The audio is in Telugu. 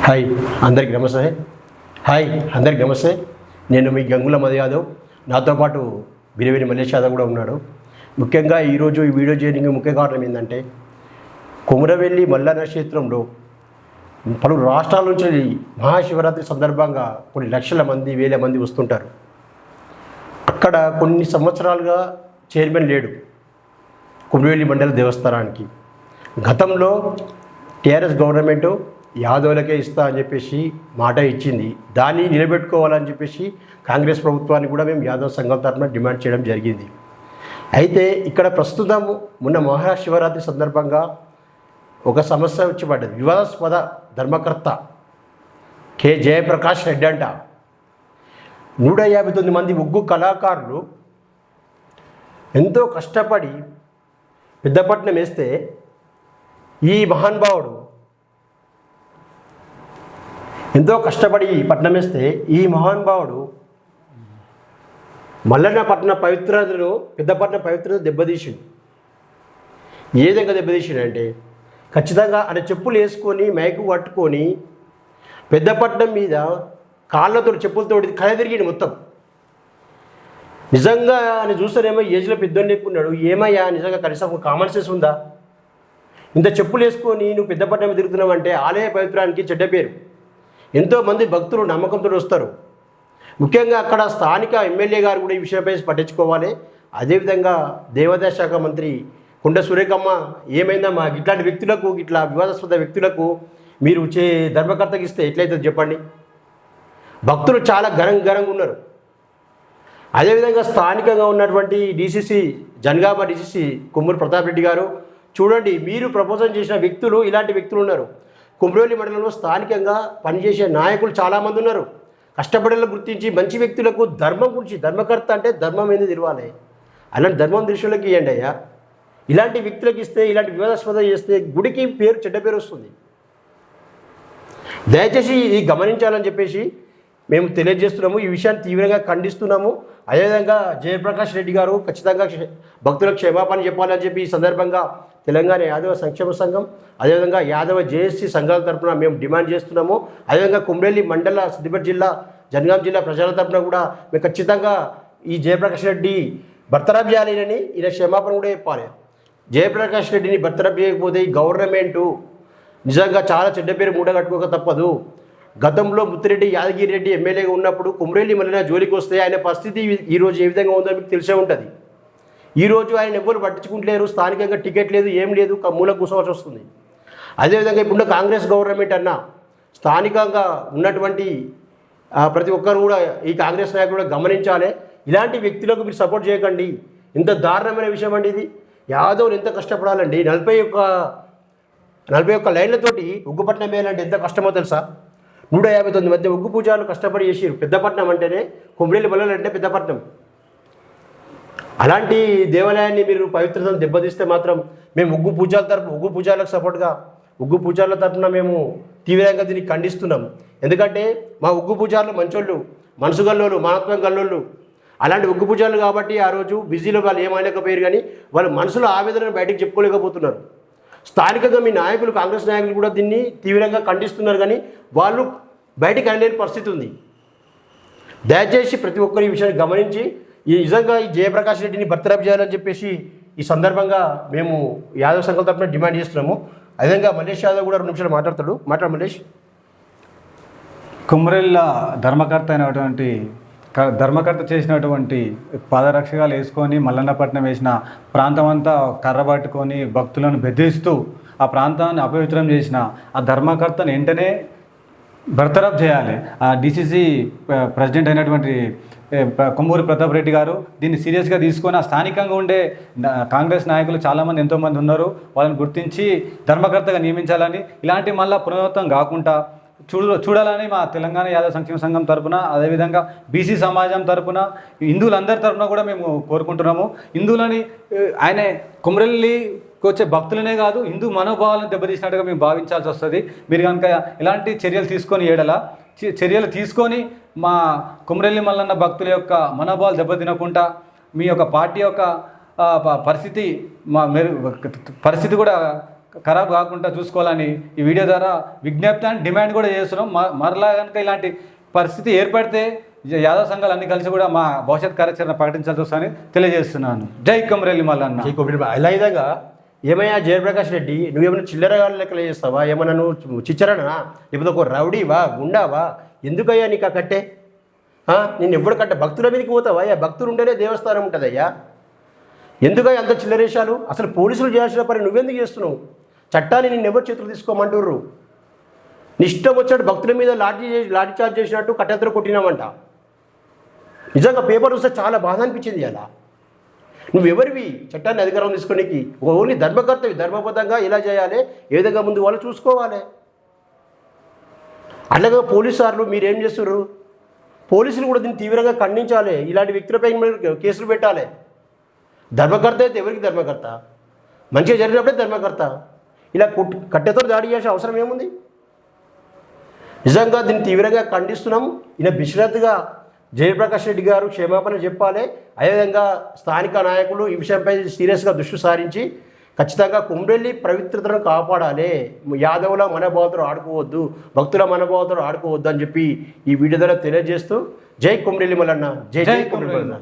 హాయ్ అందరికి నమస్తే. హాయ్ అందరికి నమస్తే. నేను మీ గంగుల మధు యాదవ్. నాతో పాటు బిరివిని మల్లేష్ యాదవ్ కూడా ఉన్నాడు. ముఖ్యంగా ఈరోజు ఈ వీడియో చేయడానికి ముఖ్య కారణం ఏంటంటే, కొమురవెల్లి మల్లన్న క్షేత్రంలో పలు రాష్ట్రాల నుంచి మహాశివరాత్రి సందర్భంగా కొన్ని లక్షల మంది వేల మంది వస్తుంటారు. అక్కడ కొన్ని సంవత్సరాలుగా చైర్మన్ లేడు కొమురవెల్లి మండల దేవస్థానానికి. గతంలో టీఆర్ఎస్ గవర్నమెంటు యాదవులకే ఇస్తా అని చెప్పేసి మాట ఇచ్చింది. దాన్ని నిలబెట్టుకోవాలని చెప్పేసి కాంగ్రెస్ ప్రభుత్వాన్ని కూడా మేము యాదవ్ సంఘం తరఫున డిమాండ్ చేయడం జరిగింది. అయితే ఇక్కడ ప్రస్తుతం మొన్న మహాశివరాత్రి సందర్భంగా ఒక సమస్య వచ్చి పడ్డది. వివాదాస్పద ధర్మకర్త కె జయప్రకాష్ రెడ్డి అంట 159 మంది ఉగ్గు కళాకారులు ఎంతో కష్టపడి పెద్దపట్నం వేస్తే ఈ మహానుభావుడు ఎంతో కష్టపడి పట్నం వేస్తే ఈ మహానుభావుడు మల్లన్న పట్టణ పవిత్రతను పెద్దపట్నం పవిత్రత దెబ్బతీసిండు. ఏ విధంగా దెబ్బతీసిండంటే, ఖచ్చితంగా ఆయన చెప్పులు వేసుకొని మైకు పట్టుకొని పెద్దపట్నం మీద కాళ్ళతో చెప్పులతో కళ తిరిగింది మొత్తం. నిజంగా ఆయన చూస్తేనేమో ఏజ్లో పెద్దోడిని ఎక్కున్నాడు. ఏమయ్యా నిజంగా కనీసం కామన్ సెన్స్ ఉందా? ఇంత చెప్పులు వేసుకొని నువ్వు పెద్దపట్నం తిరుగుతున్నావు అంటే ఆలయ పవిత్రానికి చెడ్డ పేరు. ఎంతోమంది భక్తులు నమ్మకంతో వస్తారు. ముఖ్యంగా అక్కడ స్థానిక ఎమ్మెల్యే గారు కూడా ఈ విషయంపై పట్టించుకోవాలి. అదేవిధంగా దేవాదాయ శాఖ మంత్రి కొండ సురేఖమ్మ ఏమైందమ్మా, ఇట్లాంటి వ్యక్తులకు ఇట్లా వివాదాస్పద వ్యక్తులకు మీరు ధర్మకర్తకి ఇస్తే ఎట్లయితే చెప్పండి. భక్తులు చాలా ఘనంగా ఉన్నారు. అదేవిధంగా స్థానికంగా ఉన్నటువంటి డీసీసీ జనగామ డీసీసీ కొమ్మూరు ప్రతాప్ రెడ్డి గారు చూడండి, మీరు ప్రపోజల్ చేసిన వ్యక్తులు ఇలాంటి వ్యక్తులు ఉన్నారు. కొమురవెల్లి మండలంలో స్థానికంగా పనిచేసే నాయకులు చాలామంది ఉన్నారు. కష్టపడేలా గుర్తించి మంచి వ్యక్తులకు ధర్మం గురించి, ధర్మకర్త అంటే ధర్మం ఏంది తెలియాలి. అలాంటి ధర్మం దృష్టిలోకి ఇవ్వండి అయ్యా. ఇలాంటి వ్యక్తులకు ఇస్తే, ఇలాంటి వివాదాస్పద చేస్తే గుడికి పేరు చెడ్డ పేరు వస్తుంది. దయచేసి ఇది గమనించాలని చెప్పేసి మేము తెలియజేస్తున్నాము. ఈ విషయాన్ని తీవ్రంగా ఖండిస్తున్నాము. అదేవిధంగా జయప్రకాష్ రెడ్డి గారు ఖచ్చితంగా భక్తులకు క్షమాపణ చెప్పాలని చెప్పి ఈ సందర్భంగా తెలంగాణ యాదవ సంక్షేమ సంఘం, అదేవిధంగా యాదవ జేఏసీ సంఘాల తరఫున మేము డిమాండ్ చేస్తున్నాము. అదేవిధంగా కొమురవెల్లి మండల సిద్దిపేట జిల్లా జనగాం జిల్లా ప్రజల తరఫున కూడా మేము ఖచ్చితంగా ఈ జయప్రకాష్ రెడ్డి బర్తరఫ్ చేయాలని ఈయన క్షమాపణ కూడా చెప్పాలి. జయప్రకాష్ రెడ్డిని బర్తరఫ్ చేయకపోతే ఈ గవర్నమెంటు నిజంగా చాలా చెడ్డ పేరు మూటగట్టుకోక తప్పదు. గతంలో ముత్తిరెడ్డి యాదగిరి రెడ్డి ఎమ్మెల్యేగా ఉన్నప్పుడు కొమురవెల్లి మల్లన్న జోలికి వస్తే ఆయన పరిస్థితి ఈరోజు ఏ విధంగా ఉందో మీకు తెలిసే ఉంటుంది. ఈరోజు ఆయన ఎవ్వరు పట్టించుకుంటలేరు. స్థానికంగా టికెట్ లేదు, ఏం లేదు, మూల కూర్చోవలసి వస్తుంది. అదేవిధంగా ఇప్పుడు కాంగ్రెస్ గవర్నమెంట్ అన్న స్థానికంగా ఉన్నటువంటి ప్రతి ఒక్కరు కూడా ఈ కాంగ్రెస్ నాయకులు కూడా గమనించాలి. ఇలాంటి వ్యక్తులకు మీరు సపోర్ట్ చేయకండి. ఇంత దారుణమైన విషయం అండి ఇది. యాదవులు ఎంత కష్టపడాలండి. 41 లైన్లతోటి ఉగ్గుపట్నం వేయాలంటే ఎంత కష్టమో తెలుసా? 159 మంది ఉగ్గు పూజలు కష్టపడి చేసారు. పెద్దపట్నం అంటేనే కొమురవెల్లి మల్లన్న అంటే పెద్దపట్నం. అలాంటి దేవాలయాన్ని మీరు పవిత్రతను దెబ్బతీస్తే మాత్రం మేము ఉగ్గు పూజలకు సపోర్ట్గా ఉగ్గు పూజల తరఫున మేము తీవ్రంగా దీన్ని ఖండిస్తున్నాం. ఎందుకంటే మా ఉగ్గు పూజారులు మంచోళ్ళు, మనసు గల్లోళ్ళు, మానత్వం గల్లోళ్ళు. అలాంటి ఉగ్గు పూజలు కాబట్టి ఆ రోజు బిజీలో వాళ్ళు ఏమనలేకపోయారు, కానీ వాళ్ళ మనసులో ఆవేదనను బయటకు చెప్పుకోలేకపోతున్నారు. స్థానికంగా మీ నాయకులు, కాంగ్రెస్ నాయకులు కూడా దీన్ని తీవ్రంగా ఖండిస్తున్నారు, కానీ వాళ్ళు బయటకు అనలేని పరిస్థితి ఉంది. దయచేసి ప్రతి ఒక్కరు ఈ విషయాన్ని గమనించి నిజంగా ఈ జయప్రకాష్ రెడ్డిని బర్తరఫ్ చేయాలని చెప్పేసి ఈ సందర్భంగా మేము యాదవ్ సంఘం తరఫున డిమాండ్ చేస్తున్నాము. అదేవిధంగా మల్లేష్ యాదవ్ కూడా 2 నిమిషాలు మాట్లాడు మల్లేష్. కొమురవెల్లి ధర్మకర్త చేసినటువంటి పాదరక్షగాలు వేసుకొని మల్లన్నపట్నం వేసిన ప్రాంతం అంతా కర్ర పట్టుకొని భక్తులను బెదిరిస్తూ ఆ ప్రాంతాన్ని అపవిత్రం చేసిన ఆ ధర్మకర్తను వెంటనే బర్తరఫ్ చేయాలి. ఆ డీసీసీ ప్రెసిడెంట్ అయినటువంటి కొమ్మూరి ప్రతాప్ రెడ్డి గారు దీన్ని సీరియస్గా తీసుకొని ఆ స్థానికంగా ఉండే కాంగ్రెస్ నాయకులు చాలామంది ఎంతోమంది ఉన్నారు, వాళ్ళని గుర్తించి ధర్మకర్తగా నియమించాలని, ఇలాంటి మళ్ళీ పునరావృతం కాకుండా చూడాలని మా తెలంగాణ యాదవ సంక్షేమ సంఘం తరపున, అదేవిధంగా బీసీ సమాజం తరపున, హిందువులందరి తరపున కూడా మేము కోరుకుంటున్నాము. హిందువులని ఆయన కొమురవెల్లికి వచ్చే భక్తులనే కాదు, హిందూ మనోభావాలను దెబ్బతీసినట్టుగా మేము భావించాల్సి వస్తుంది. మీరు కనుక ఇలాంటి చర్యలు తీసుకొని మా కొమురవెల్లి మల్లన్న భక్తుల యొక్క మనోభావాలు దెబ్బతినకుండా మీ యొక్క పార్టీ యొక్క పరిస్థితి కూడా ఖరాబ్ కాకుండా చూసుకోవాలని ఈ వీడియో ద్వారా విజ్ఞప్తి అని డిమాండ్ కూడా చేస్తున్నాం. మరలా కనుక ఇలాంటి పరిస్థితి ఏర్పడితే యాదవ్ సంఘాలు అన్ని కలిసి కూడా మా భవిష్యత్ కార్యాచరణ ప్రకటించాల్సి వస్తుందని తెలియజేస్తున్నాను. జై కొమరెల్లి మల్లన్న. ఇలా విధంగా ఏమయ్యా జయప్రకాష్ రెడ్డి, నువ్వేమైనా చిల్లరగా లెక్కలు చేస్తావా? ఏమన్నా నువ్వు చిచ్చరనా, లేకపోతే ఒక రౌడీవా, గుండావా? ఎందుకయ్యా నీకు ఆ కట్టే? నేను ఎప్పుడు కట్ట భక్తుల మీదకి పోతావా? అయ్యా భక్తులు ఉంటేనే దేవస్థానం ఉంటుందయ్యా. ఎందుకయ్యా అంత చిల్లరేశాలు? అసలు పోలీసులు చేయాల్సిన పని నువ్వెందుకు చేస్తున్నావు? చట్టాన్ని నిన్ను ఎవరు చేతులు తీసుకోమంటుర్రు? నీ ఇష్టం వచ్చాడు భక్తుల మీద లాఠీ చార్జ్ చేసినట్టు కట్టెత్తర కొట్టినామంట. నిజంగా పేపర్ చూస్తే చాలా బాధ అనిపించింది. అలా నువ్వెవరివి చట్టాన్ని అధికారం తీసుకోనికి? ఓన్లీ ధర్మకర్తవి, ధర్మబద్ధంగా ఎలా చేయాలి, ఏ విధంగా ముందు వాళ్ళు చూసుకోవాలి. అలాగే పోలీసు సార్లు మీరేం చేస్తున్నారు? పోలీసులు కూడా దీన్ని తీవ్రంగా ఖండించాలి. ఇలాంటి వ్యక్తులపై కేసులు పెట్టాలి. ధర్మకర్త అయితే ఎవరికి ధర్మకర్త? మంచిగా జరిగినప్పుడే ధర్మకర్త. ఇలా కట్టెతో దాడి చేసే అవసరం ఏముంది? నిజంగా దీన్ని తీవ్రంగా ఖండిస్తున్నాం. ఈయన బిశ్రాత్గా జయప్రకాష్ రెడ్డి గారు క్షమాపణ చెప్పాలి. అదేవిధంగా స్థానిక నాయకులు ఈ విషయంపై సీరియస్గా దృష్టి సారించి ఖచ్చితంగా కొమరెల్లి పవిత్రతను కాపాడాలి. యాదవుల మనోభావాలతో ఆడుకోవద్దు, భక్తుల మనోభావాలతో ఆడుకోవద్దు అని చెప్పి ఈ వీడియో ద్వారా తెలియజేస్తూ జై కొమరెల్లి మల్లన్న, జై జై కొమరెల్లి మల్లన్న.